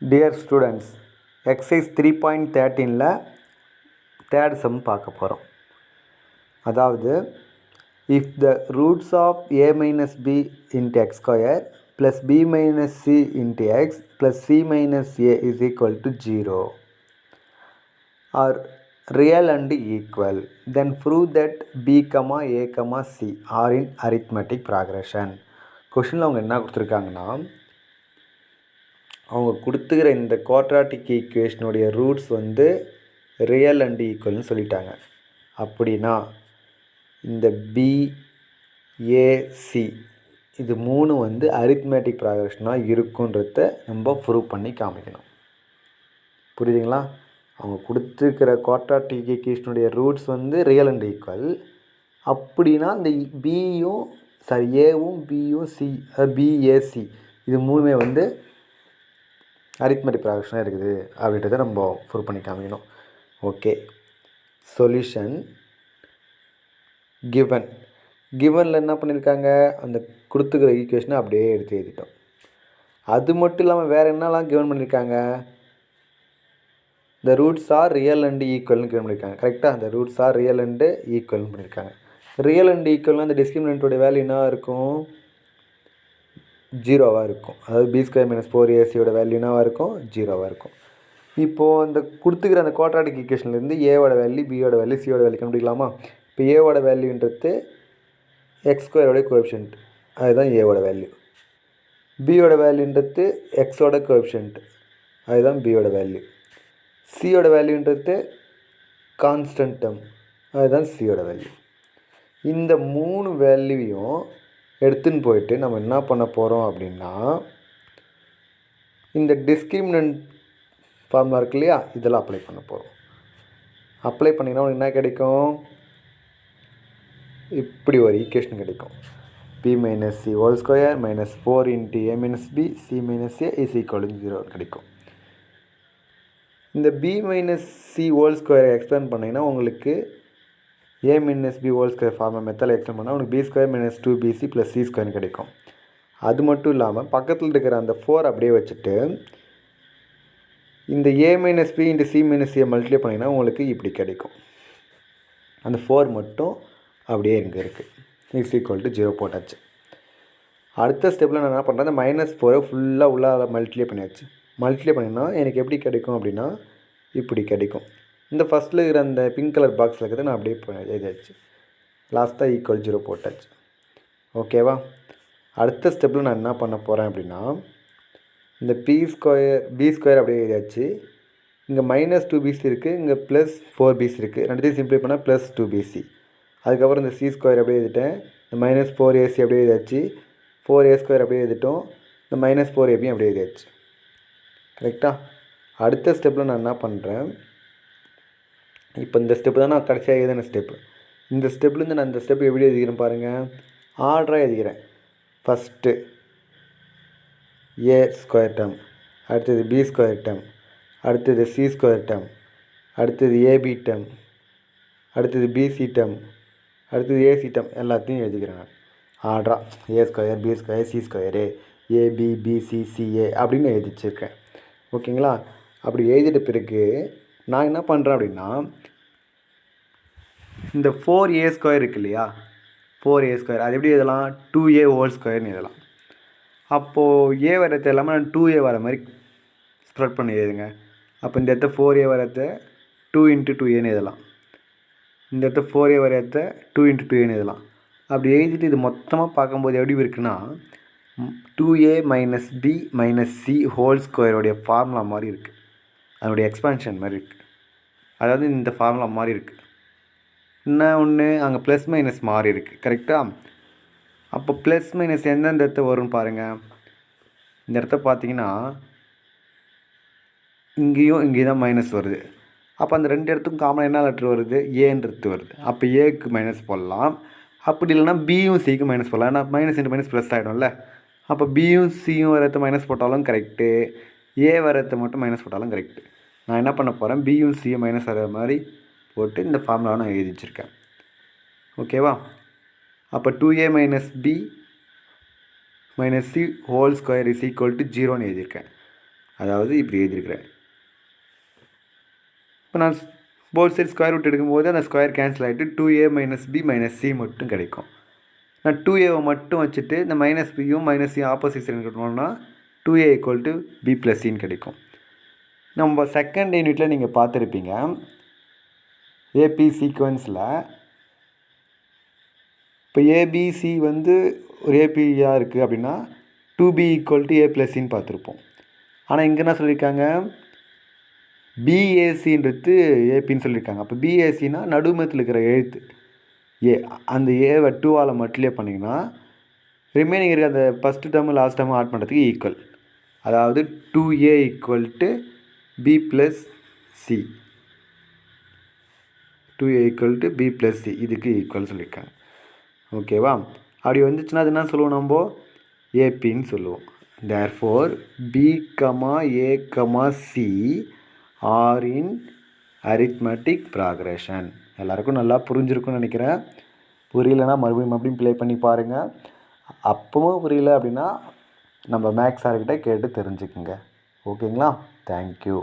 Dear students, exercise 3.13ல third sum பார்க்க போகிறோம். அதாவது if the roots of a minus b into x square plus b minus c into x plus c minus a is equal to 0 are real and equal, then prove that b, a, c are in arithmetic progression. கொஷினில் அவங்க என்ன கொடுத்துருக்காங்கன்னா, அவங்க கொடுத்துக்கிற இந்த quadratic ஈக்குவேஷனுடைய roots வந்து real and ஈக்குவல்னு சொல்லிட்டாங்க. அப்படின்னா இந்த பிஏசி இது மூணு வந்து அரித்மேட்டிக் ப்ராக்ரெஷனாக இருக்குன்றத நம்ம ப்ரூவ் பண்ணி காமிக்கணும். புரியுதுங்களா? அவங்க கொடுத்துருக்கிற குவாட்ராட்டிக் ஈக்குவேஷனுடைய ரூட்ஸ் வந்து ரியல் அண்ட் ஈக்குவல். அப்படின்னா இந்த ஏவும் பியும் சி பிஏசி இது மூணுமே வந்து அரித்மெட்டிக் ப்ராக்ரெஷனாக இருக்குது அப்படின்றத நம்ம ப்ரூவ் பண்ணி காமிக்கணும். ஓகே, சொல்யூஷன் கிவனில் என்ன பண்ணியிருக்காங்க, அந்த கொடுத்துக்கிற ஈக்குவேஷனை அப்படியே எடுத்து எழுதிட்டோம். அது மட்டும் இல்லாமல் வேறு என்னெல்லாம் கிவன் பண்ணியிருக்காங்க, இந்த ரூட்ஸ் ஆர் ரியல் அண்ட் ஈக்குவல்னு கிவன் பண்ணியிருக்காங்க. கரெக்டாக, அந்த ரூட்ஸ் ஆர் ரியல் அண்டு ஈக்குவல்னு பண்ணியிருக்காங்க. ரியல் அண்ட் ஈக்குவல்னால் அந்த டிஸ்கிரிமினன்ட்டோடைய வேல்யூ என்ன இருக்கும், 0வாக இருக்கும். அதாவது B square minus 4ac value என்னவாக இருக்கும், 0வாக இருக்கும். இப்போது அந்த கொடுத்துக்கிற அந்த குவாட்ராட்டிக் ஈக்குவேஷன்லேருந்து ஏவோட வேல்யூ, பியோட வேல்யூ, சியோட வேல்யூ கண்டுபிடிக்கலாமா? இப்போ ஏவோட வேல்யூன்றது எக்ஸ் ஸ்கொயரோட கோஎஃபிஷியன்ட், அதுதான் ஏவோட வேல்யூ. பியோட வேல்யூன்றது எக்ஸோட கோஎஃபிஷியன்ட், அதுதான் பியோட வேல்யூ. சியோட வேல்யூன்றது கான்ஸ்டன்ட் டேர்ம், அதுதான் சியோட வேல்யூ. இந்த மூணு வேல்யூவையும் எடுத்துன்னு போயிட்டு நம்ம என்ன பண்ண போகிறோம் அப்படின்னா, இந்த டிஸ்கிரிமினன்ட் ஃபார்முலா இருக்கு இல்லையா, இதெல்லாம் அப்ளை பண்ண போகிறோம். அப்ளை பண்ணிங்கன்னா என்ன கிடைக்கும், இப்படி ஒரு ஈக்குவேஷன் கிடைக்கும். B minus c whole square minus 4 into a minus b c minus a is equal to 0 கிடைக்கும். இந்த பி மைனஸ் சி ஹோல் ஸ்கொயரை எக்ஸ்பிளைன் பண்ணிங்கன்னா உங்களுக்கு a minus b whole square ஃபார்மை மெத்தடில் எக்ஸ்பிளைன் பண்ணால் உங்களுக்கு b square minus 2bc plus c ஸ்கொயர்னு கிடைக்கும். அது மட்டும் இல்லாமல் பக்கத்தில் இருக்கிற அந்த 4 அப்படியே வச்சுட்டு இந்த a minus b into c minus a multiply பண்ணிங்கன்னா உங்களுக்கு இப்படி கிடைக்கும். அந்த 4 மட்டும் அப்படியே இங்கே இருக்குது, இஸ் ஈக்குவல் டு 0 போட்டாச்சு. அடுத்த ஸ்டெப்பில் நான் என்ன பண்ணுறேன், அந்த -4 ஃபுல்லாக உள்ளே மல்டிப்ளை பண்ணியாச்சு. மல்டிப்ளை பண்ணினா எனக்கு எப்படி கிடைக்கும் அப்படின்னா இப்படி கிடைக்கும். இந்த ஃபஸ்ட்டில் இருக்கிற அந்த பிங்க் கலர் பாக்ஸில் இருக்கிறத நான் அப்படியே எழுதியாச்சு. லாஸ்ட்டாக ஈக்குவல் 0 போட்டாச்சு. ஓகேவா? அடுத்த ஸ்டெப்பில் நான் என்ன பண்ண போகிறேன் அப்படின்னா, இந்த பி ஸ்கொயர் அப்படியே எழுதியாச்சு. இங்கே -2bc இருக்குது, இங்கே +4bc இருக்குது. ரெண்டுத்தையும் சிம்பிளை பண்ணால் +2bc. அதுக்கப்புறம் இந்த சி ஸ்கொயர் அப்படியே எழுதிட்டேன். இந்த -4ac அப்படியே எழுதியாச்சு. 4a² அப்படியே எழுதிட்டோம். இந்த -4ab அப்படியே எழுதியாச்சு. கரெக்டாக? அடுத்த ஸ்டெப்பில் நான் என்ன பண்ணுறேன், இப்போ இந்த ஸ்டெப்பு தான் நான் கடைசியாக எழுதின ஸ்டெப்பு. இந்த ஸ்டெப்லேருந்து நான் இந்த ஸ்டெப் எப்படி எழுதிக்கிறேன் பாருங்கள், ஆர்டராக எழுதிக்கிறேன். ஃபஸ்ட்டு ஏ ஸ்கொயர் டேர்ம், அடுத்தது பி ஸ்கொயர் டேர்ம், அடுத்தது சி ஸ்கொயர் டேர்ம், அடுத்தது ஏபி டேர்ம், அடுத்தது பிசி டேர்ம், அடுத்தது ஏசி டேர்ம் எல்லாத்தையும் எழுதிக்கிறேன் நான் ஆர்டராக. A square, b square, c square, a b, b c, c a அப்படின்னு எழுதி வச்சுருக்கேன். ஓகேங்களா? அப்படி எழுதிட்ட பிறகு நான் என்ன பண்ணுறேன் அப்படின்னா, இந்த 4a² இருக்கு இல்லையா, 4a² அது எப்படி எழுதலாம், 2a ஹோல் ஸ்கொயர்னு எழுதலாம். அப்போது ஏ வரத்தை இல்லாமல் நான் 2a வர மாதிரி ஸ்ப்ரெட் பண்ணி எழுதுங்க. அப்போ இந்த இடத்த 4a வரத்தை 2 × 2aன்னு எழுதலாம். இந்த இடத்த 4a வரத்தை 2 × 2aன்னு எழுதலாம். அப்படி எழுதிட்டு இது மொத்தமாக பார்க்கும்போது எப்படி இருக்குன்னா 2a - b - c whole ஸ்கொயருடைய formula மாதிரி இருக்குது, அதனுடைய எக்ஸ்பான்ஷன் மாதிரி இருக்குது. அதாவது இந்த ஃபார்முலா மாதிரி இருக்குது. என்ன ஒன்று, அங்கே ப்ளஸ் மைனஸ் மாறி இருக்குது. கரெக்டாக? அப்போ ப்ளஸ் மைனஸ் எந்தெந்த இடத்த வரும்னு பாருங்கள். இந்த இடத்த பார்த்தீங்கன்னா இங்கேயும் தான் மைனஸ் வருது. அப்போ அந்த ரெண்டு இடத்துக்கும் காமனாக என்ன லெட்ரு வருது, ஏன்றது வருது. அப்போ ஏக்கு மைனஸ் போடலாம். அப்படி இல்லைனா பியும் சிக்கும் மைனஸ் போடலாம். ஏன்னா மைனஸ் இன்ட்டு மைனஸ் ப்ளஸ் ஆகிடும்ல. அப்போ பியும் சியும் வரத்தை மைனஸ் போட்டாலும் கரெக்டு, ஏ வரத்தை மட்டும் மைனஸ் போட்டாலும் கரெக்டு. நான் என்ன பண்ண போகிறேன், பியும் சியும் மைனஸ் ஆகிற மாதிரி போட்டு இந்த ஃபார்முலாவை நான் எழுதி வச்சுருக்கேன். ஓகேவா? அப்போ 2a - b - c whole square is equal to 0ன்னு எழுதியிருக்கேன். அதாவது இப்படி எழுதியிருக்கிறேன். இப்போ நான் போத் சைட் ஸ்கொயர் ரூட் எடுக்கும்போது அந்த ஸ்கொயர் கேன்சல் ஆகிட்டு 2a minus B minus C மட்டும் கிடைக்கும். நான் 2aவை மட்டும் வச்சுட்டு இந்த மைனஸ் பியும் மைனஸ் சி ஆப்போசிட் சைடு கட்டணும்னா 2a equal to B plus சின்னு கிடைக்கும். நம்ம செகண்ட் யூனிட்டில் நீங்கள் பார்த்துருப்பீங்க ஏபி சீக்வன்ஸில். இப்போ ஏபிசி வந்து ஒரு ஏபியாக இருக்குது அப்படின்னா 2b equal to a plus சின்னு பார்த்துருப்போம். ஆனால் இங்கே என்ன சொல்லியிருக்காங்க, பிஏசின்றது ஏபின்னு சொல்லியிருக்காங்க. அப்போ பிஏசினா நடுமத்தில் இருக்கிற எழுத்து ஏ, அந்த ஏவை 2ஆல் மல்டிப்ளை பண்ணிங்கன்னா ரிமைனிங் இருக்கிற அந்த first term last term add பண்ணுறதுக்கு ஈக்குவல். அதாவது 2a equal to B plus C, 2a equal to B plus C இதுக்கு ஈக்குவல் சொல்லியிருக்காங்க. ஓகேவா? அப்படி வந்துச்சுன்னா அது என்ன சொல்லுவோம், நம்ம ஏபின்னு சொல்லுவோம். தேர்ஃபோர் பி கமா ஏ கமா சி ஆர் இன் அரித்மெட்டிக் ப்ராக்ரெஷன். எல்லாருக்கும் நல்லா புரிஞ்சிருக்குன்னு நினைக்கிறேன். புரியலன்னா மறுபடியும் ப்ளே பண்ணி பாருங்கள். அப்பவும் புரியல அப்படின்னா நம்ம மேக்ஸ் சார்கிட்ட கேட்டு தெரிஞ்சுக்குங்க. ஓகேங்களா? தேங்க்யூ.